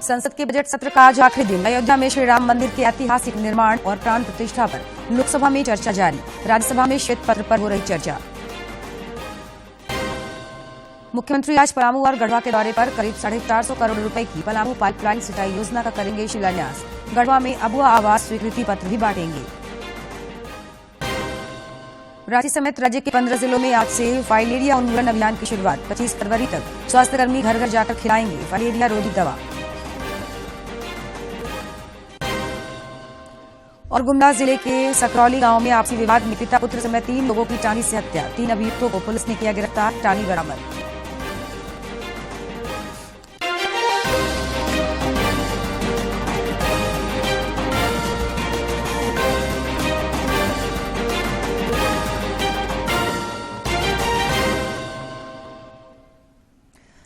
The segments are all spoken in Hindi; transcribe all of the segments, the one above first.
संसद के बजट सत्र का आज आखिरी दिन। अयोध्या में श्री राम मंदिर के ऐतिहासिक निर्माण और प्राण प्रतिष्ठा पर लोकसभा में चर्चा जारी। राज्यसभा में श्वेत पत्र पर हो रही चर्चा। मुख्यमंत्री आज पलामू और गढ़वा के दौरे पर करीब 450 करोड़ रुपए की पलामू पाइपलाइन सिंचाई योजना का करेंगे शिलान्यास। गढ़वा में अबुआ आवास स्वीकृति पत्र भी बांटेंगे। रांची समेत राज्य के 15 जिलों में आज से फाइलेरिया उन्मूलन अभियान की शुरुआत। 25 फरवरी तक स्वास्थ्यकर्मी घर घर जाकर खिलाएंगे फाइलेरिया रोधी दवा। और गुमला जिले के सकरौली गांव में आपसी विवाद में पिता पुत्र समेत 3 लोगों की टानी से हत्या। 3 अभियुक्तों को पुलिस ने किया गिरफ्तार, टानी बरामद।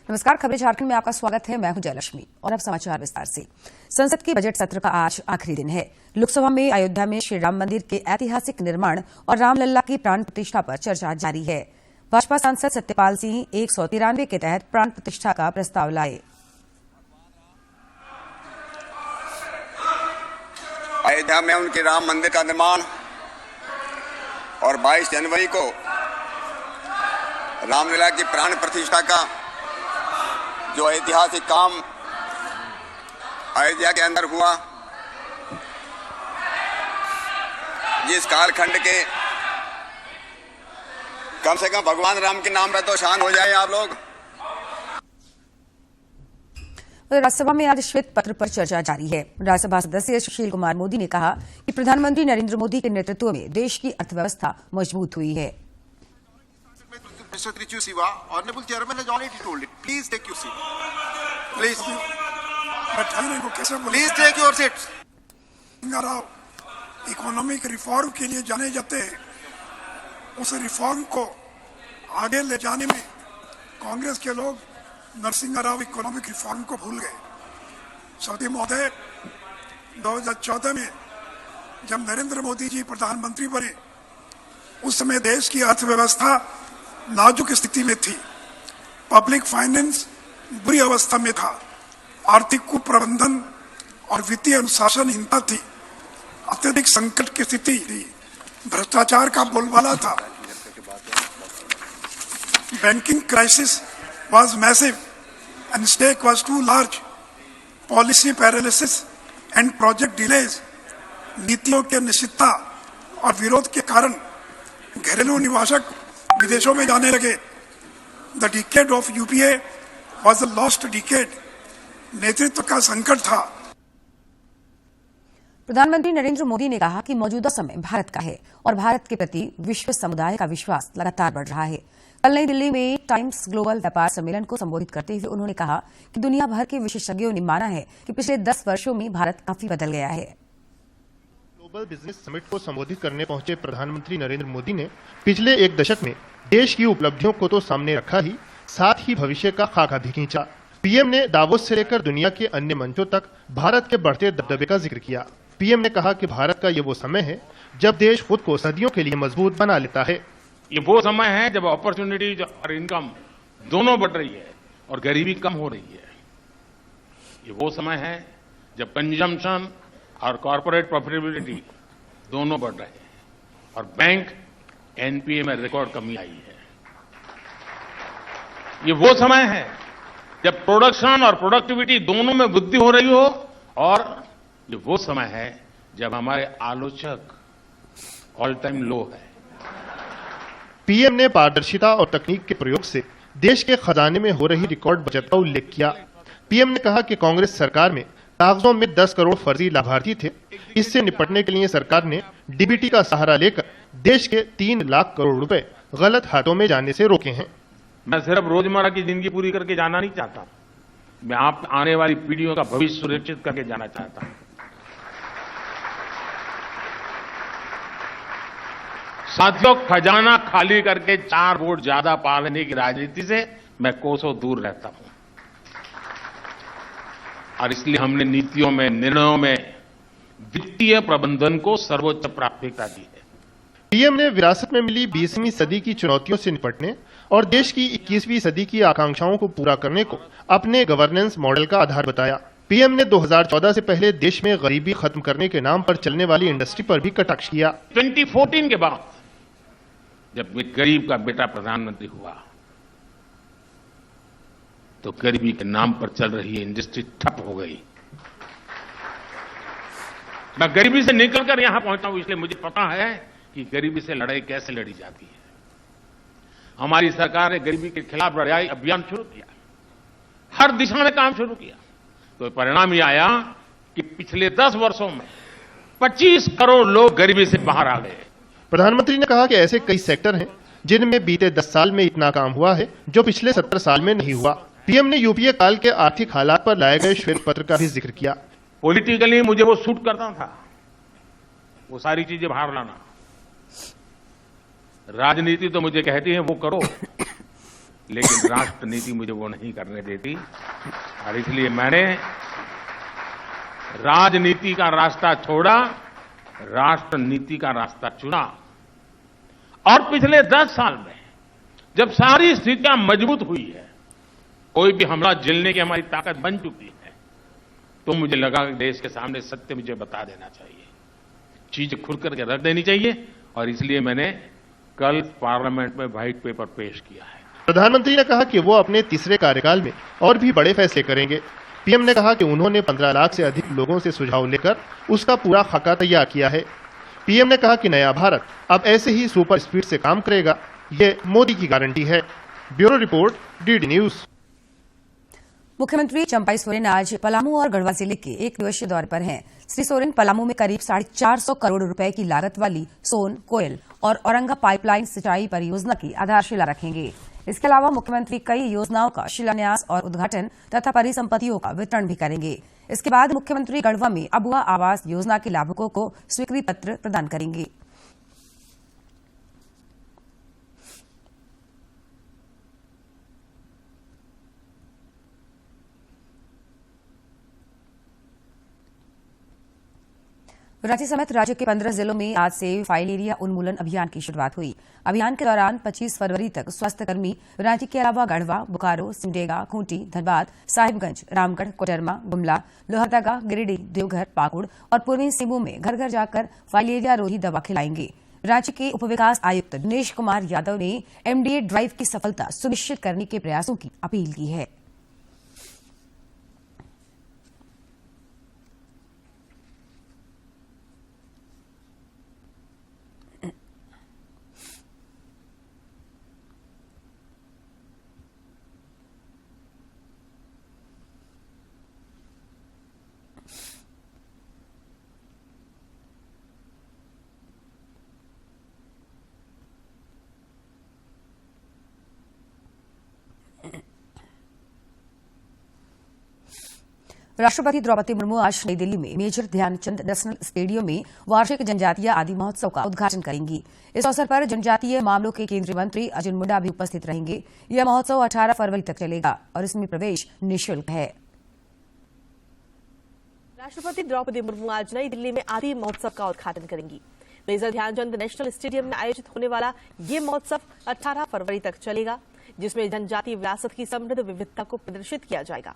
नमस्कार, खबरें झारखंड में आपका स्वागत है। मैं हूं जयलक्ष्मी और अब समाचार विस्तार से। संसद के बजट सत्र का आज आखिरी दिन है। लोकसभा में अयोध्या में श्री राम मंदिर के ऐतिहासिक निर्माण और रामलला की प्राण प्रतिष्ठा पर चर्चा जारी है। भाजपा सांसद सत्यपाल सिंह 193 के तहत प्राण प्रतिष्ठा का प्रस्ताव लाए। अयोध्या में उनके राम मंदिर का निर्माण और 22 जनवरी को रामलला की प्राण प्रतिष्ठा का जो ऐतिहासिक काम अयोध्या के अंदर हुआ, जिस कालखंड के कम से कम भगवान राम के नाम पर तो शान हो जाए आप लोग। राज्यसभा में आज श्वेत पत्र पर चर्चा जारी है। राज्यसभा सदस्य सुशील कुमार मोदी ने कहा कि प्रधानमंत्री नरेंद्र मोदी के नेतृत्व में देश की अर्थव्यवस्था मजबूत हुई है। Mr. Trichusiva, Honorable Chairman has already told it. Please take your seat. Please. Please take your seats. Economic reform के लिए जाने जाते हैं, उस रिफॉर्म को आगे ले जाने में कांग्रेस के लोग नरसिंह राव इकोनॉमिक रिफॉर्म को भूल गए। सौदी महोदय 2014 में जब नरेंद्र मोदी जी प्रधानमंत्री बने, उस समय देश की अर्थव्यवस्था नाजुक स्थिति में थी। पब्लिक फाइनेंस बुरी अवस्था में था। आर्थिक कुप्रबंधन और वित्तीय अनुशासनहीनता थी। अत्यधिक संकट की स्थिति थी। भ्रष्टाचार का बोलबाला था। Banking crisis was massive and stake was too large. Policy paralysis and project delays, नीतियों की अनिश्चितता और विरोध के कारण घरेलू निवासक विदेशों में जाने लगे। The decade of UPA was a lost decade. नेतृत्व का संकट था। प्रधानमंत्री नरेंद्र मोदी ने कहा कि मौजूदा समय भारत का है और भारत के प्रति विश्व समुदाय का विश्वास लगातार बढ़ रहा है। कल नई दिल्ली में टाइम्स ग्लोबल व्यापार सम्मेलन को संबोधित करते हुए उन्होंने कहा कि दुनिया भर के विशेषज्ञों ने माना है कि पिछले 10 वर्षों में भारत काफी बदल गया है। ग्लोबल बिजनेस समिट को संबोधित करने पहुंचे प्रधानमंत्री नरेंद्र मोदी ने पिछले 1 दशक में देश की उपलब्धियों को तो सामने रखा ही, साथ ही भविष्य का खाका भी खींचा। पीएम ने दावोस से लेकर दुनिया के अन्य मंचों तक भारत के बढ़ते दबदबे का जिक्र किया। पीएम ने कहा कि भारत का ये वो समय है जब देश खुद को सदियों के लिए मजबूत बना लेता है। ये वो समय है जब अपॉर्चुनिटीज और इनकम दोनों बढ़ रही है और गरीबी कम हो रही है। ये वो समय है जब कंजम्पशन और कॉर्पोरेट प्रॉफिटेबिलिटी दोनों बढ़ रहे हैं और बैंक एनपीए में रिकॉर्ड कमी आई है। ये वो समय है जब प्रोडक्शन और प्रोडक्टिविटी दोनों में वृद्धि हो रही हो और ये वो समय है जब हमारे आलोचक ऑल टाइम लो है। पीएम ने पारदर्शिता और तकनीक के प्रयोग से देश के खजाने में हो रही रिकॉर्ड बचत का उल्लेख किया। पीएम ने कहा कि कांग्रेस सरकार में कागजों में 10 करोड़ फर्जी लाभार्थी थे। इससे निपटने के लिए सरकार ने डीबीटी का सहारा लेकर देश के 3 लाख करोड़ रुपए गलत हाथों में जाने से रोके हैं। मैं सिर्फ रोजमर्रा की जिंदगी पूरी करके जाना नहीं चाहता, मैं आप आने वाली पीढ़ियों का भविष्य सुरक्षित करके जाना चाहता हूं। साथियों, खजाना खाली करके 4 वोट ज्यादा पा लेने की राजनीति से मैं कोसों दूर रहता हूं और इसलिए हमने नीतियों में, निर्णयों में वित्तीय प्रबंधन को सर्वोच्च प्राथमिकता दी है। पीएम ने विरासत में मिली 20वीं सदी की चुनौतियों से निपटने और देश की 21वीं सदी की आकांक्षाओं को पूरा करने को अपने गवर्नेंस मॉडल का आधार बताया। पीएम ने 2014 से पहले देश में गरीबी खत्म करने के नाम पर चलने वाली इंडस्ट्री पर भी कटाक्ष किया। 2014 के बाद जब एक गरीब का बेटा प्रधानमंत्री हुआ तो गरीबी के नाम पर चल रही इंडस्ट्री ठप हो गई। मैं गरीबी से निकलकर यहां पहुंचा हूं, इसलिए मुझे पता है कि गरीबी से लड़ाई कैसे लड़ी जाती है। हमारी सरकार ने गरीबी के खिलाफ लड़ाई अभियान शुरू किया, हर दिशा में काम शुरू किया, तो परिणाम यह आया कि पिछले 10 वर्षों में 25 करोड़ लोग गरीबी से बाहर आ गए। प्रधानमंत्री ने कहा कि ऐसे कई सेक्टर हैं जिनमें बीते 10 साल में इतना काम हुआ है जो पिछले 70 साल में नहीं हुआ। पीएम ने यूपीए काल के आर्थिक हालात पर लाए गए श्वेत पत्र का भी जिक्र किया। पॉलिटिकली मुझे वो सूट करता था, वो सारी चीजें बाहर लाना। राजनीति तो मुझे कहती है वो करो, लेकिन राष्ट्रनीति मुझे वो नहीं करने देती, और इसलिए मैंने राजनीति का रास्ता छोड़ा, राष्ट्रनीति का रास्ता चुना। और पिछले 10 साल में जब सारी स्थितियां मजबूत हुई है, कोई भी हमला झेलने की हमारी ताकत बन चुकी है, तो मुझे लगा कि देश के सामने सत्य मुझे बता देना चाहिए, चीज खुल करके रख देनी चाहिए, और इसलिए मैंने कल पार्लियामेंट में व्हाइट पेपर पेश किया है। प्रधानमंत्री ने कहा कि वो अपने तीसरे कार्यकाल में और भी बड़े फैसले करेंगे। पीएम ने कहा कि उन्होंने 15 लाख से अधिक लोगों से सुझाव लेकर उसका पूरा खाका तैयार किया है। पीएम ने कहा कि नया भारत अब ऐसे ही सुपर स्पीड से काम करेगा, ये मोदी की गारंटी है। Bureau report, DD news. मुख्यमंत्री चंपाई सोरेन आज पलामू और गढ़वा जिले के एक दिवसीय दौरे पर हैं। श्री सोरेन पलामू में करीब 450 करोड़ रुपए की लागत वाली सोन, कोयल और औरंगा पाइपलाइन सिंचाई परियोजना की आधारशिला रखेंगे। इसके अलावा मुख्यमंत्री कई योजनाओं का शिलान्यास और उद्घाटन तथा परिसंपत्तियों का वितरण भी करेंगे। इसके बाद मुख्यमंत्री गढ़वा में अबुआ आवास योजना के लाभुकों को स्वीकृति पत्र प्रदान करेंगे। रांची समेत राज्य के 15 जिलों में आज से फाइलेरिया उन्मूलन अभियान की शुरुआत हुई। अभियान के दौरान 25 फरवरी तक स्वास्थ्यकर्मी रांची के अलावा गढ़वा, बोकारो, सिमडेगा, खूंटी, धनबाद, साहिबगंज, रामगढ़, कोडरमा, गुमला, लोहरदगा, गिरिडीह, देवघर, पाकुड़ और पूर्वी सिंहभूम में घर घर जाकर फाइलेरिया रोधी दवा खिलाएंगे। राज्य के उपविकास आयुक्त दिनेश कुमार यादव ने एमडीए ड्राइव की सफलता सुनिश्चित करने के प्रयासों की अपील की है। राष्ट्रपति द्रौपदी मुर्मू आज नई दिल्ली में मेजर ध्यानचंद नेशनल स्टेडियम में वार्षिक जनजातीय आदि महोत्सव का उद्घाटन करेंगी। इस अवसर पर जनजातीय मामलों के केंद्रीय मंत्री अर्जुन मुंडा भी उपस्थित रहेंगे। यह महोत्सव 18 फरवरी तक चलेगा और इसमें प्रवेश निःशुल्क है। राष्ट्रपति द्रौपदी मुर्मू आज नई दिल्ली में आदि महोत्सव का उद्घाटन करेंगी। मेजर ध्यानचंद नेशनल स्टेडियम में आयोजित होने वाला ये महोत्सव 18 फरवरी तक चलेगा, जिसमें जनजातीय विरासत की समृद्ध विविधता को प्रदर्शित किया जाएगा।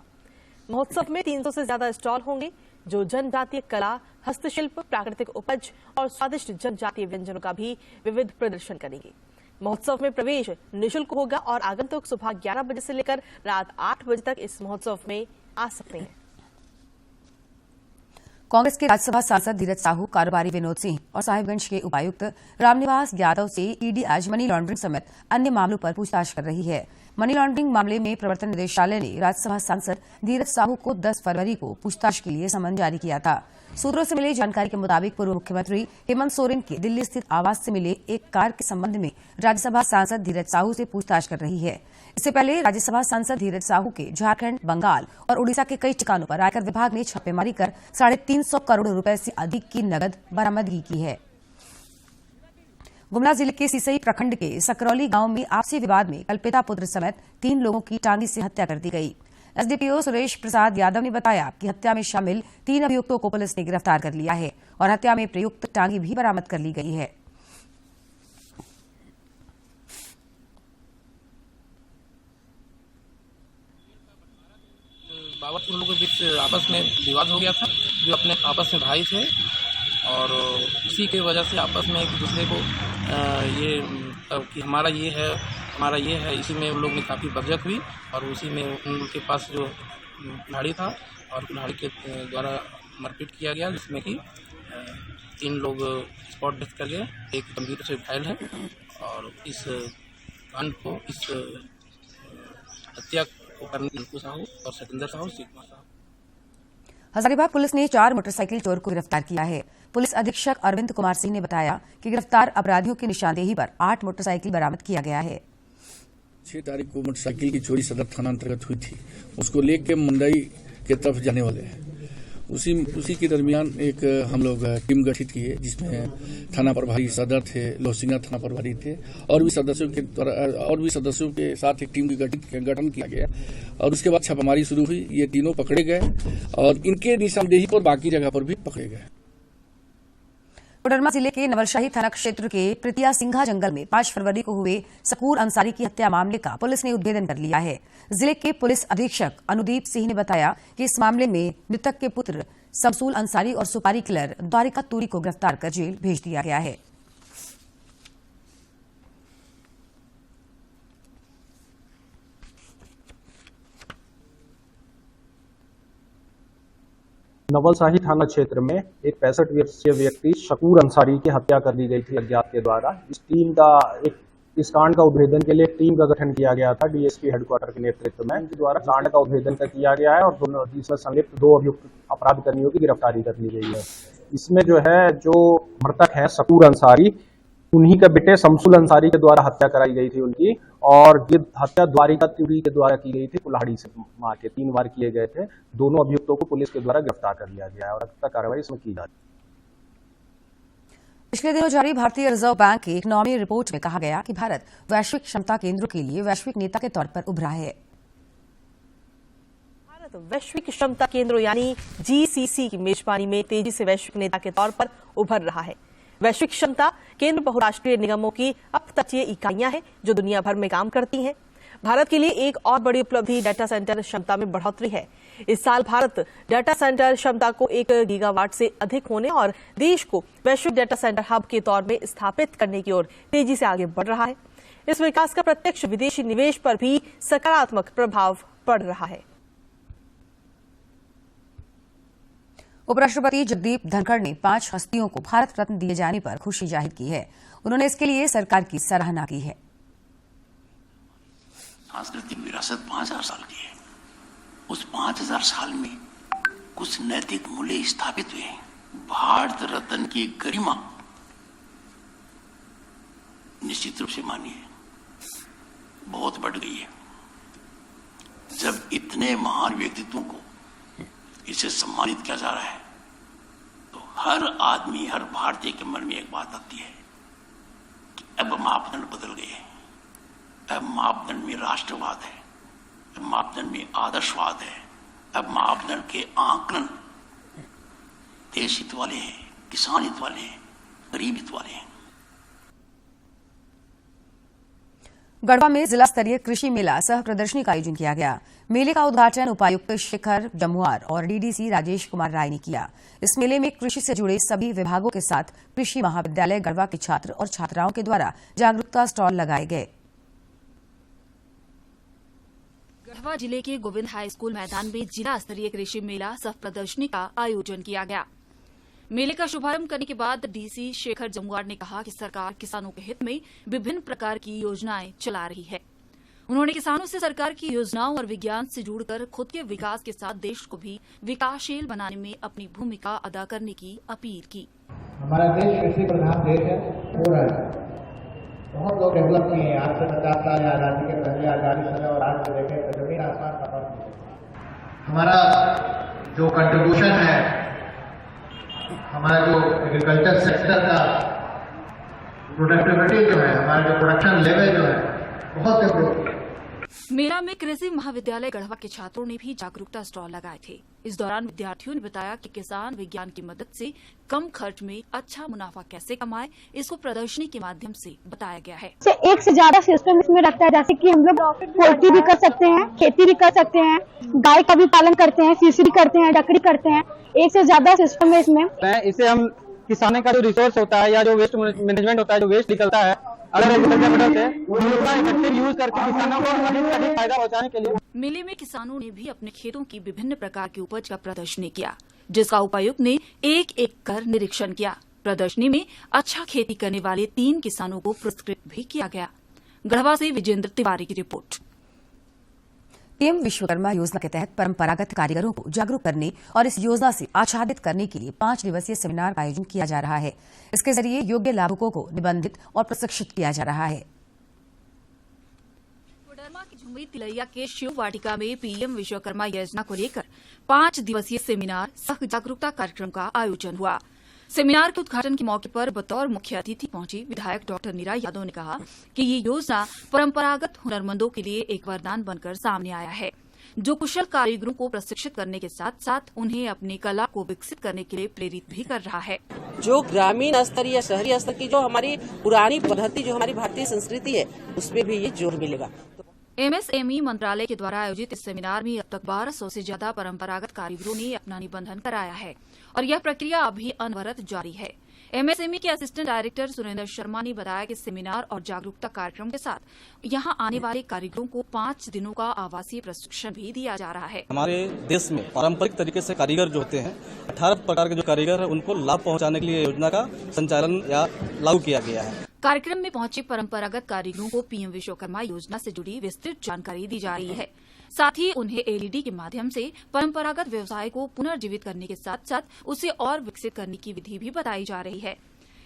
महोत्सव में 300 से ज्यादा स्टॉल होंगे, जो जनजातीय कला, हस्तशिल्प, प्राकृतिक उपज और स्वादिष्ट जनजातीय व्यंजनों का भी विविध प्रदर्शन करेंगे। महोत्सव में प्रवेश निःशुल्क होगा और आगंतुक सुबह 11 बजे से लेकर रात 8 बजे तक इस महोत्सव में आ सकते हैं। कांग्रेस के राज्यसभा सांसद धीरज साहू, कारोबारी विनोद सिंह और साहिबगंज के उपायुक्त रामनिवास यादव से ईडी आज मनी लॉन्ड्रिंग समेत अन्य मामलों पर पूछताछ कर रही है। मनी लॉन्ड्रिंग मामले में प्रवर्तन निदेशालय ने राज्यसभा सांसद धीरज साहू को 10 फरवरी को पूछताछ के लिए समन जारी किया था। सूत्रों से मिली जानकारी के मुताबिक पूर्व मुख्यमंत्री हेमंत सोरेन के दिल्ली स्थित आवास से मिले एक कार के संबंध में राज्यसभा सांसद धीरज साहू से पूछताछ कर रही है। इससे पहले राज्यसभा सांसद धीरज साहू के झारखंड, बंगाल और उड़ीसा के कई ठिकानों पर आयकर विभाग ने छापेमारी कर 350 करोड़ रुपए से अधिक की नकद बरामदगी की है। गुमला जिले के सिसई प्रखंड के सकरौली गांव में आपसी विवाद में कल पिता पुत्र समेत 3 लोगों की टांगी से हत्या कर दी गई। एसडीपीओ सुरेश प्रसाद यादव ने बताया कि हत्या में शामिल 3 अभियुक्तों को पुलिस ने गिरफ्तार कर लिया है और हत्या में प्रयुक्त टांगी भी बरामद कर ली गई है। दावत उन लोगों के बीच आपस में विवाद हो गया था, जो अपने आपस में भाई थे और उसी की वजह से आपस में एक दूसरे को कि हमारा ये है, इसी में उन लोग में काफ़ी बरजत हुई और उसी में उन लोग के पास जो कुल्हाड़ी था और कुल्हाड़ी के द्वारा मारपीट किया गया, जिसमें कि 3 लोग स्पॉट डेथ कर गए, एक गंभीर से घायल है और इस कांड को, इस हत्या को करने रिंकू साहू और सतेंद्र साहू, शिव कुमार साहू। हजारीबाग पुलिस ने 4 मोटरसाइकिल चोर को गिरफ्तार किया है। पुलिस अधीक्षक अरविंद कुमार सिंह ने बताया कि गिरफ्तार अपराधियों की निशानदेही पर 8 मोटरसाइकिल बरामद किया गया है। 6 तारीख को मोटरसाइकिल की चोरी सदर थाना अंतर्गत हुई थी, उसको लेकर मुंडई के तरफ जाने वाले हैं। उसी के दरमियान एक हम लोग टीम गठित किए, जिसमें थाना प्रभारी सदर थे, लोहसिंगा थाना प्रभारी थे और भी सदस्यों के साथ एक टीम की गठन किया गया और उसके बाद छापामारी शुरू हुई। ये तीनों पकड़े गए और इनके निशानदेही पर बाकी जगह पर भी पकड़े गए। कोडरमा जिले के नवलशाही थाना क्षेत्र के प्रीतिया सिंघा जंगल में 5 फरवरी को हुए सकूर अंसारी की हत्या मामले का पुलिस ने उद्भेदन कर लिया है। जिले के पुलिस अधीक्षक अनुदीप सिंह ने बताया कि इस मामले में मृतक के पुत्र शमसूल अंसारी और सुपारी किलर द्वारिका तूरी को गिरफ्तार कर जेल भेज दिया गया है। नवलशाही थाना क्षेत्र में एक 65 वर्षीय व्यक्ति शकूर अंसारी की हत्या कर दी गई थी अज्ञात के द्वारा। इस कांड का उद्भेदन के लिए टीम का गठन किया गया था डीएसपी हेडक्वार्टर के नेतृत्व में, इनके द्वारा कांड का उद्भेदन किया गया है और इसमें संलिप्त 2 अभियुक्त अपराध कर्मियों की गिरफ्तारी कर ली गई है। इसमें जो मृतक है शकूर अंसारी, उन्हीं के बेटे शमसूल अंसारी के द्वारा हत्या कराई गई थी उनकी, और ये हत्या द्वारिका तूरी के द्वारा की गई थी, कुल्हाड़ी से मार के 3 बार किए गए थे। दोनों अभियुक्तों को पुलिस के द्वारा गिरफ्तार कर लिया गया है और अगली कार्रवाई इसमें की जा रही है। पिछले दिनों जारी भारतीय रिजर्व बैंक की एक नौवीं रिपोर्ट में कहा गया कि भारत वैश्विक क्षमता केंद्र के लिए वैश्विक नेता के तौर पर उभरा है। भारत वैश्विक क्षमता केंद्र यानी जीसीसी की मेजबानी में तेजी से वैश्विक नेता के तौर पर उभर रहा है। वैश्विक क्षमता केंद्र बहुराष्ट्रीय निगमों की अपतटीय इकाइयां हैं जो दुनिया भर में काम करती हैं। भारत के लिए एक और बड़ी उपलब्धि डाटा सेंटर क्षमता में बढ़ोतरी है। इस साल भारत डाटा सेंटर क्षमता को 1 गीगावाट से अधिक होने और देश को वैश्विक डाटा सेंटर हब के तौर में स्थापित करने की ओर तेजी से आगे बढ़ रहा है। इस विकास का प्रत्यक्ष विदेशी निवेश पर भी सकारात्मक प्रभाव पड़ रहा है। उपराष्ट्रपति जगदीप धनखड़ ने 5 हस्तियों को भारत रत्न दिए जाने पर खुशी जाहिर की है। उन्होंने इसके लिए सरकार की सराहना की है। सांस्कृतिक विरासत 5000 साल की है। उस 5000 साल में कुछ नैतिक मूल्य स्थापित हुए हैं। भारत रत्न की गरिमा निश्चित रूप से मानिए बहुत बढ़ गई है। जब इतने महान व्यक्तित्वों को इसे सम्मानित किया जा रहा है तो हर आदमी, हर भारतीय के मन में एक बात आती है कि अब मापदंड बदल गए हैं। अब मापदंड में राष्ट्रवाद है, अब मापदंड में आदर्शवाद है, अब मापदंड के आंकलन देश हित वाले हैं, किसान हित वाले हैं, गरीब हित वाले हैं। गढ़वा में जिला स्तरीय कृषि मेला सह प्रदर्शनी का आयोजन किया गया। मेले का उद्घाटन उपायुक्त शेखर जमुआर और डीडीसी राजेश कुमार राय ने किया। इस मेले में कृषि से जुड़े सभी विभागों के साथ कृषि महाविद्यालय गढ़वा के छात्र और छात्राओं के द्वारा जागरूकता स्टॉल लगाए गए। गढ़वा जिले के गोविंद हाई स्कूल मैदान में जिला स्तरीय कृषि मेला सह प्रदर्शनी का आयोजन किया गया। मेले का शुभारंभ करने के बाद डीसी शेखर जमुआर ने कहा कि सरकार किसानों के हित में विभिन्न प्रकार की योजनाएं चला रही है। उन्होंने किसानों से सरकार की योजनाओं और विज्ञान से जुड़कर खुद के विकास के साथ देश को भी विकासशील बनाने में अपनी भूमिका अदा करने की अपील की। हमारा देश कृषि प्रधान देश है, हो रहा है। बहुत लोग डेवलप किए हैं। आज से 50 साल आजादी के पहले, आजादी समय और आज से देखें तो जमीन आसमान का फर्क है। हमारा जो कंट्रीब्यूशन है, हमारा जो एग्रीकल्चर सेक्टर का प्रोडक्टिविटी जो है, हमारा जो प्रोडक्शन लेवल जो है, बहुत इम्प्रूव किया। मेला में कृषि महाविद्यालय गढ़वा के छात्रों ने भी जागरूकता स्टॉल लगाए थे। इस दौरान विद्यार्थियों ने बताया कि किसान विज्ञान की मदद से कम खर्च में अच्छा मुनाफा कैसे कमाए, इसको प्रदर्शनी के माध्यम से बताया गया है। एक से ज्यादा सिस्टम इसमें रखता है, जैसे कि हम लोग पोल्ट्री भी कर सकते हैं, खेती भी कर सकते हैं, गाय का भी पालन करते हैं, फिशरी करते हैं, डकरी करते हैं। एक से ज्यादा सिस्टम है इसमें। इसे हम किसानों का जो रिसोर्स होता है या जो वेस्ट मैनेजमेंट होता है, जो वेस्ट निकलता है अलग एग्रीकल्चर मॉडल से, उसका इफेक्टिव यूज करके किसानों को अधिक फायदा पहुंचाने के लिए। मेले में किसानों ने भी अपने खेतों की विभिन्न प्रकार की उपज का प्रदर्शनी किया, जिसका उपायुक्त ने एक एक कर निरीक्षण किया। प्रदर्शनी में अच्छा खेती करने वाले 3 किसानों को पुरस्कृत भी किया गया। गढ़वा से विजेंद्र तिवारी की रिपोर्ट। पीएम विश्वकर्मा योजना के तहत परंपरागत कारीगरों को जागरूक करने और इस योजना से आच्छादित करने के लिए 5 दिवसीय सेमिनार का आयोजन किया जा रहा है। इसके जरिए योग्य लाभुकों को निबंधित और प्रशिक्षित किया जा रहा है। कोडरमा की झुमरी तिलैया के शिव वाटिका में पीएम विश्वकर्मा योजना को लेकर 5 दिवसीय सेमिनार सह जागरूकता कार्यक्रम का आयोजन हुआ। सेमिनार के उद्घाटन के मौके पर बतौर मुख्य अतिथि पहुंची विधायक डॉक्टर नीरा यादव ने कहा कि ये योजना परंपरागत हुनरमंदों के लिए एक वरदान बनकर सामने आया है, जो कुशल कारीगरों को प्रशिक्षित करने के साथ साथ उन्हें अपनी कला को विकसित करने के लिए प्रेरित भी कर रहा है। जो ग्रामीण स्तर या शहरी स्तर की जो हमारी पुरानी पद्धति, जो हमारी भारतीय संस्कृति है, उसमें भी ये जोर मिलेगा। एमएसएमई मंत्रालय के द्वारा आयोजित इस सेमिनार में अब तक 1200 से ज्यादा परंपरागत कारीगरों ने अपना निबंधन कराया है और यह प्रक्रिया अभी अनवरत जारी है। एमएसएमई के असिस्टेंट डायरेक्टर सुरेंद्र शर्मा ने बताया कि सेमिनार और जागरूकता कार्यक्रम के साथ यहां आने वाले कारीगरों को 5 दिनों का आवासीय प्रशिक्षण भी दिया जा रहा है। हमारे देश में पारंपरिक तरीके से कारीगर जो होते हैं, 18 प्रकार के जो कारीगर है, उनको लाभ पहुंचाने के लिए योजना का संचालन या लागू किया गया है। कार्यक्रम में पहुंचे परंपरागत कारीगरों को पीएम विश्वकर्मा योजना से जुड़ी विस्तृत जानकारी दी जा रही है। साथ ही उन्हें एलईडी के माध्यम से परंपरागत व्यवसाय को पुनर्जीवित करने के साथ साथ उसे और विकसित करने की विधि भी बताई जा रही है।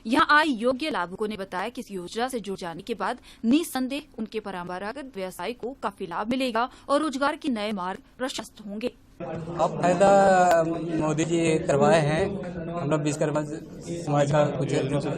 यहां आए योग्य लाभुकों ने बताया कि इस योजना से जुड़ जाने के बाद निसंदेह उनके परंपरागत व्यवसाय को काफी लाभ मिलेगा और रोजगार के नए मार्ग प्रशस्त होंगे। अब फायदा मोदी जी करवाए हैं, हम लोग विश्वकर्मा समाज का कुछ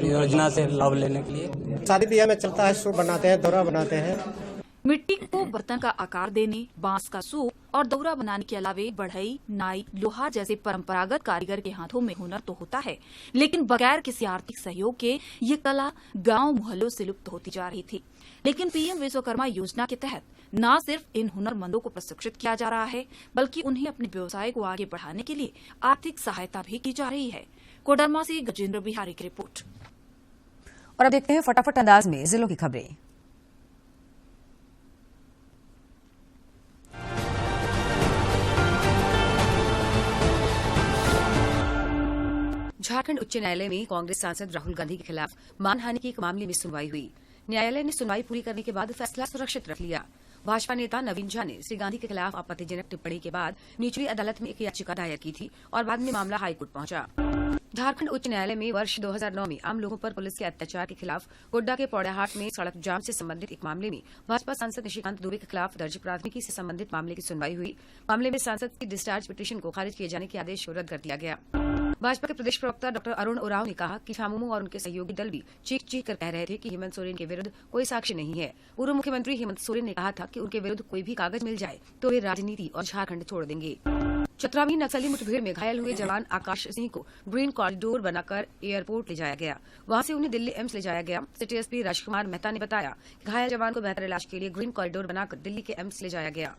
योजना से लाभ लेने के लिए। शादी ब्याह में चलता है, सूप बनाते हैं, दौरा बनाते हैं। मिट्टी को बर्तन का आकार देने, बांस का सूप और दौरा बनाने के अलावे बढ़ई, नाई, लोहा जैसे परंपरागत कारीगर के हाथों में हुनर तो होता है, लेकिन बगैर किसी आर्थिक सहयोग के ये कला गांव मोहल्लों से लुप्त होती जा रही थी। लेकिन पीएम विश्वकर्मा योजना के तहत न सिर्फ इन हुनरमंदों को प्रशिक्षित किया जा रहा है, बल्कि उन्हें अपने व्यवसाय को आगे बढ़ाने के लिए आर्थिक सहायता भी की जा रही है। कोडरमा से गजेंद्र बिहारी की रिपोर्ट। और अब देखते हैं फटाफट अंदाज में जिलों की खबरें। झारखंड उच्च न्यायालय में कांग्रेस सांसद राहुल गांधी के खिलाफ मानहानि के एक मामले में सुनवाई हुई। न्यायालय ने सुनवाई पूरी करने के बाद फैसला सुरक्षित रख लिया। भाजपा नेता नवीन झा ने श्री गांधी के खिलाफ आपत्तिजनक टिप्पणी के बाद निचली अदालत में एक याचिका दायर की थी और बाद में मामला हाईकोर्ट पहुंचा। झारखंड उच्च न्यायालय में वर्ष 2009 में आम लोगों पर पुलिस के अत्याचार के खिलाफ गोड्डा के पौड़ाहाट में सड़क जाम से संबंधित एक मामले में भाजपा सांसद निशिकांत दुबे के खिलाफ दर्ज प्राथमिकी से संबंधित मामले की सुनवाई हुई। मामले में सांसद की डिस्चार्ज पिटीशन को खारिज किए जाने के आदेश को रद्द कर दिया गया। भाजपा के प्रदेश प्रवक्ता डॉक्टर अरुण उरांव ने कहा कि छामुमू और उनके सहयोगी दल भी चीख कर कह रहे थे कि हेमंत सोरेन के विरुद्ध कोई साक्ष्य नहीं है। पूर्व मुख्यमंत्री हेमंत सोरेन ने कहा था कि उनके विरुद्ध कोई भी कागज मिल जाए तो वे राजनीति और झारखंड छोड़ देंगे। चतरा में नक्सली मुठभेड़ में घायल हुए जवान आकाश सिंह को ग्रीन कॉरिडोर बनाकर एयरपोर्ट ले जाया गया। वहां से उन्हें दिल्ली एम्स ले जाया गया। सिटी एसपी राजकुमार मेहता ने बताया कि घायल जवान को बेहतर इलाज के लिए ग्रीन कॉरिडोर बनाकर दिल्ली के एम्स ले जाया गया।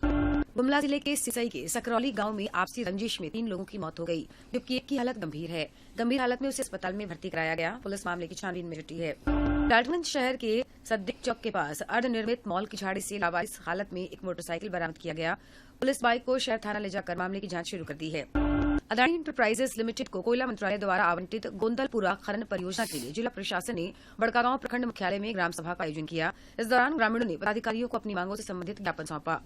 गुमला जिले के सिसई के सकरौली गांव में आपसी रंजिश में 3 लोगों की मौत हो गई, जबकि एक की हालत गंभीर है। गंभीर हालत में उसे अस्पताल में भर्ती कराया गया। पुलिस मामले की छानबीन में जुटी है। डाल्टनगंज शहर के सद्दिक चौक के पास अर्धनिर्मित मॉल की झाड़ी से लावारिस हालत में एक मोटरसाइकिल बरामद किया गया। पुलिस बाइक को शहर थाना ले जाकर मामले की जांच शुरू कर दी है। अदानी इंटरप्राइजेस लिमिटेड को कोयला मंत्रालय द्वारा आवंटित गोंदलपुरा खनन परियोजना के लिए जिला प्रशासन ने बड़कागांव प्रखंड मुख्यालय में ग्राम सभा का आयोजन किया। इस दौरान ग्रामीणों ने पदाधिकारियों को अपनी मांगों से संबंधित ज्ञापन सौंपा।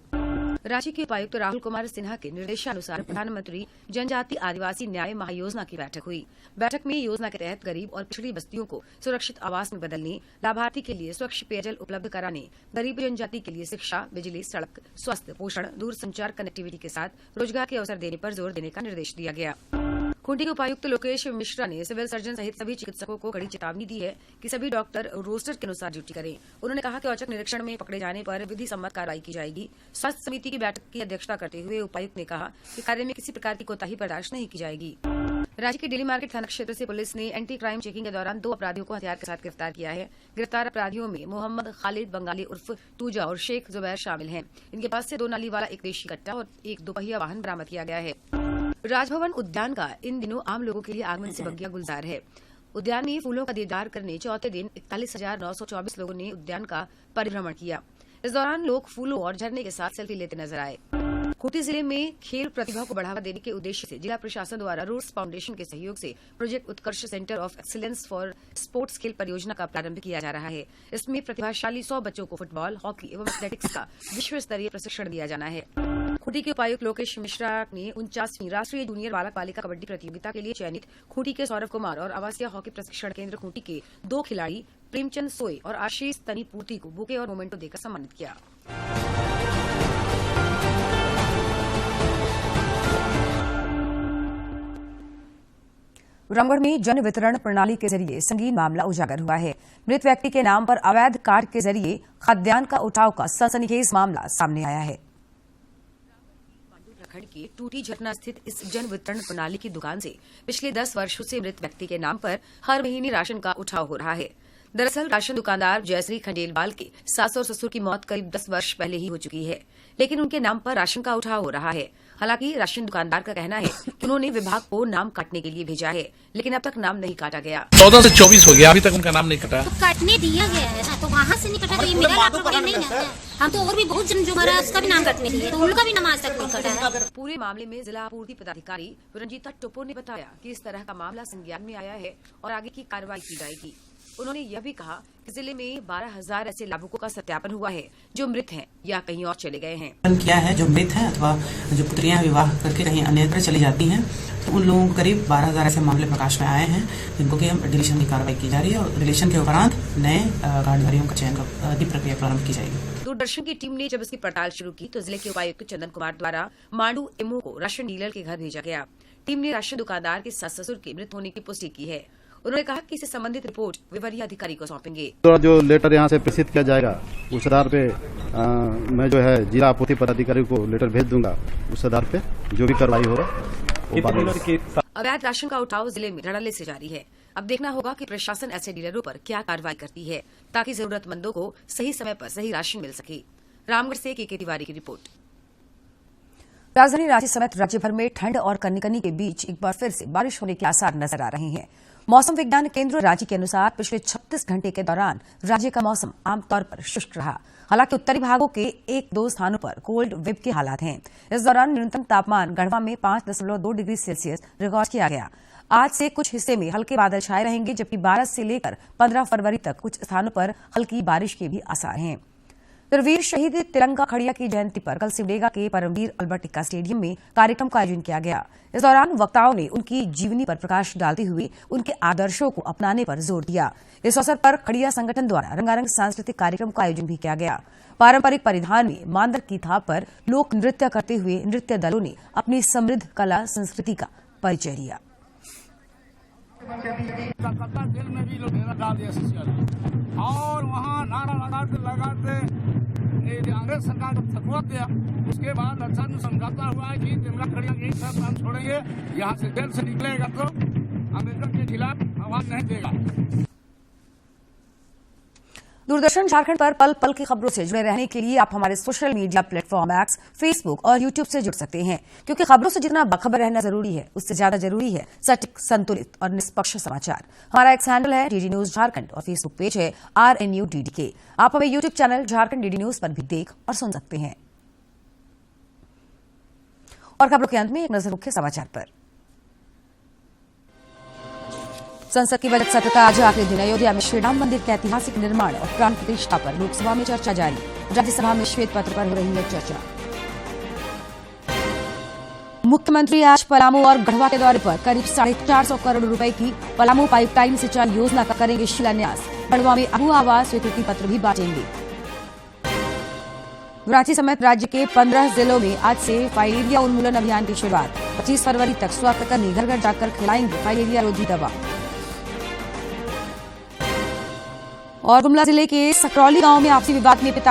रांची के उपायुक्त राहुल कुमार सिन्हा के निर्देशानुसार प्रधानमंत्री जनजाति आदिवासी न्याय महायोजना की बैठक हुई। बैठक में योजना के तहत गरीब और पिछड़ी बस्तियों को सुरक्षित आवास में बदलने, लाभार्थी के लिए स्वच्छ पेयजल उपलब्ध कराने, गरीब जनजाति के लिए शिक्षा, बिजली, सड़क, स्वास्थ्य, पोषण, दूरसंचार कनेक्टिविटी के साथ रोजगार के अवसर देने पर जोर देने का निर्देश दिया गया। खूंटी के उपायुक्त लोकेश मिश्रा ने सिविल सर्जन सहित सभी चिकित्सकों को कड़ी चेतावनी दी है कि सभी डॉक्टर रोस्टर के अनुसार ड्यूटी करें। उन्होंने कहा कि औचक निरीक्षण में पकड़े जाने पर विधि सम्मत कार्रवाई की जाएगी। स्वास्थ्य समिति की बैठक की अध्यक्षता करते हुए उपायुक्त ने कहा कि कार्य में किसी प्रकार की कोताही बर्दाश्त नहीं की जाएगी। राज्य के डेली मार्केट थाना क्षेत्र से पुलिस ने एंटी क्राइम चेकिंग के दौरान 2 अपराधियों को हथियार के साथ गिरफ्तार किया है। गिरफ्तार अपराधियों में मोहम्मद खालिद बंगाली उर्फ तूजा और शेख जुबैर शामिल हैं। इनके पास से 2 नाली वाला एक देशी कट्टा और एक 2 पहिया वाहन बरामद किया गया है। राजभवन उद्यान का इन दिनों आम लोगों के लिए आगमन से बगिया गुलजार है। उद्यान में फूलों का दीदार करने चौथे दिन 41,924 लोगों ने उद्यान का परिभ्रमण किया। इस दौरान लोग फूलों और झरने के साथ सेल्फी लेते नजर आए। खूंटी जिले में खेल प्रतिभा को बढ़ावा देने के उद्देश्य से जिला प्रशासन द्वारा रूट्स फाउंडेशन के सहयोग से project Utkarsh centre of excellence for sports खेल परियोजना का प्रारंभ किया जा रहा है। इसमें प्रतिभाशाली 100 बच्चों को फुटबॉल, हॉकी एवं एथलेटिक्स का विश्व स्तरीय प्रशिक्षण दिया जाना है। खूंटी के उपायुक्त लोकेश मिश्रा ने 49वीं राष्ट्रीय जूनियर बालक बालिका कबड्डी प्रतियोगिता के लिए चयनित खूंटी के सौरभ कुमार और आवासीय हॉकी प्रशिक्षण केंद्र खूंटी के 2 खिलाड़ी प्रेमचंद सोय और आशीष तनीपूर्ति को बुके और मोमेंटो देकर सम्मानित किया। रामगढ़ में जन वितरण प्रणाली के जरिए संगीन मामला उजागर हुआ है। मृत व्यक्ति के नाम पर अवैध कार्ड के जरिए खाद्यान्न का उठाव का सनसनीखेज मामला सामने आया है। खंड के टूटी झरना स्थित इस जन वितरण प्रणाली की दुकान से पिछले 10 वर्षों से मृत व्यक्ति के नाम पर हर महीने राशन का उठाव हो रहा है। दरअसल राशन दुकानदार जयश्री खंडेलवाल के सास और ससुर की मौत करीब 10 वर्ष पहले ही हो चुकी है, लेकिन उनके नाम पर राशन का उठाव हो रहा है। हालांकि राशन दुकानदार का कहना है कि उन्होंने विभाग को नाम काटने के लिए भेजा है, लेकिन अब तक नाम नहीं काटा गया। 14 से 24 हो गया, अभी तक उनका नाम नहीं कटा। तो काटने दिया गया है ना, तो वहाँ से नहीं कटा, तो ये मेरा लापरवाही नहीं है। हम तो और भी बहुत जन जो मरा है उसका भी नाम कटने दिए, तो उनका भी नाम आज तक नहीं कटा है। पूरे मामले में जिला आपूर्ति पदाधिकारी रंजीता टोपो ने बताया कि इस तरह का मामला संज्ञान में आया है और आगे की कार्रवाई की जाएगी। उन्होंने यह भी कहा कि जिले में 12,000 ऐसे लाभुकों का सत्यापन हुआ है जो मृत हैं या कहीं और चले गए हैं। क्या है जो मृत हैं अथवा जो पुत्रियां विवाह करके कहीं अन्यत्र चली जाती हैं, तो उन लोगों को करीब 12,000 ऐसे मामले प्रकाश में आए हैं, जिनको कि हम डिलीशन की कार्रवाई की जा रही है और डिलीशन के उपरांत नए कार्डधारियों का चयन की प्रक्रिया प्रारंभ की जाएगी। दूरदर्शन की टीम ने जब इसकी पड़ताल शुरू की तो जिले के उपायुक्त चंदन कुमार द्वारा मांडू एमओ को राशन डीलर के घर भेजा गया। टीम ने राशन दुकानदार के सास ससुर के मृत होने की पुष्टि की है। उन्होंने कहा कि इससे संबंधित रिपोर्ट विभागीय अधिकारी को सौंपेंगे। तो जो लेटर यहाँ से प्रेषित किया जाएगा उस आधार पे मैं जो है जिला आपूर्ति पदाधिकारी को लेटर भेज दूंगा। उस आधार पे जो भी कार्रवाई होगा। अवैध राशन का उठाव जिले में धड़ल्ले से जारी है। अब देखना होगा कि प्रशासन ऐसे डीलरों पर क्या कार्रवाई करती है ताकि जरूरतमंदों को सही समय पर सही राशन मिल सके। रामगढ़ से के तिवारी की रिपोर्ट। राजधानी रांची समेत राज्य भर में ठंड और कनकनी के बीच एक बार फिर से बारिश होने के आसार नजर आ रहे हैं। मौसम विज्ञान केंद्र रांची के अनुसार पिछले 36 घंटे के दौरान राज्य का मौसम आमतौर पर शुष्क रहा। हालांकि उत्तरी भागों के 1-2 स्थानों पर कोल्ड वेव के हालात हैं। इस दौरान न्यूनतम तापमान गढ़वा में 5.2 डिग्री सेल्सियस रिकॉर्ड किया गया। आज से कुछ हिस्से में हल्के बादल छाए रहेंगे, जबकि 12 से लेकर 15 फरवरी तक कुछ स्थानों पर हल्की बारिश के भी आसार हैं। वीर शहीद तिरंगा खड़िया की जयंती पर कल सिमडेगा के परमवीर अल्बर्ट एक्का स्टेडियम में कार्यक्रम का आयोजन किया गया। इस दौरान वक्ताओं ने उनकी जीवनी पर प्रकाश डालते हुए उनके आदर्शों को अपनाने पर जोर दिया। इस अवसर पर खड़िया संगठन द्वारा रंगारंग सांस्कृतिक कार्यक्रम का आयोजन भी किया गया। पारंपरिक परिधान में मांदर की थाप पर लोक नृत्य करते हुए नृत्य दलों ने अपनी समृद्ध कला संस्कृति का परिचय दिया। और वहाँ नारा लगाते अंग्रेज सरकार को थकवा दिया। उसके बाद अच्छा समझाता हुआ है कि तिरंगा खड़िया यही सब हम छोड़ेंगे, यहाँ से जेल से निकलेगा तो अम्बेडकर के खिलाफ आवाज नहीं देगा। दूरदर्शन झारखंड पर पल पल की खबरों से जुड़े रहने के लिए आप हमारे social media platform x, Facebook और यूट्यूब से जुड़ सकते हैं, क्योंकि खबरों से जितना बाखबर रहना जरूरी है उससे ज्यादा जरूरी है सटीक, संतुलित और निष्पक्ष समाचार। हमारा एक्स हैंडल है डीडी न्यूज झारखंड और फेसबुक पेज है RNUDDK। आप हमें YouTube channel Jharkhand DD news पर भी देख और सुन सकते हैं। और खबरों के अंत में एक नजर मुख्य समाचार पर। संसद के बजट सत्र का आज आखिरी दिन। अयोध्या में श्री राम मंदिर के ऐतिहासिक निर्माण और प्राण प्रतिष्ठा पर लोकसभा में चर्चा जारी। राज्यसभा में श्वेत पत्र पर हो रही है चर्चा। मुख्यमंत्री आज पलामू और गढ़वा के दौरे पर करीब 450 करोड़ रुपए की पलामू पाइपलाइन सिंचाई योजना का करेंगे शिलान्यास। गढ़वा में अबू आवास स्वीकृति पत्र भी बांटेंगे। रांची समेत राज्य के 15 जिलों में आज से फाइलेरिया उन्मूलन अभियान की शुरुआत। 25 फरवरी तक स्वास्थ्यकर्मी घर घर जाकर खिलाएंगे फाइलेरिया रोधी दवा। और गुमला जिले के सकरौली गांव में आपसी विवाद में पिता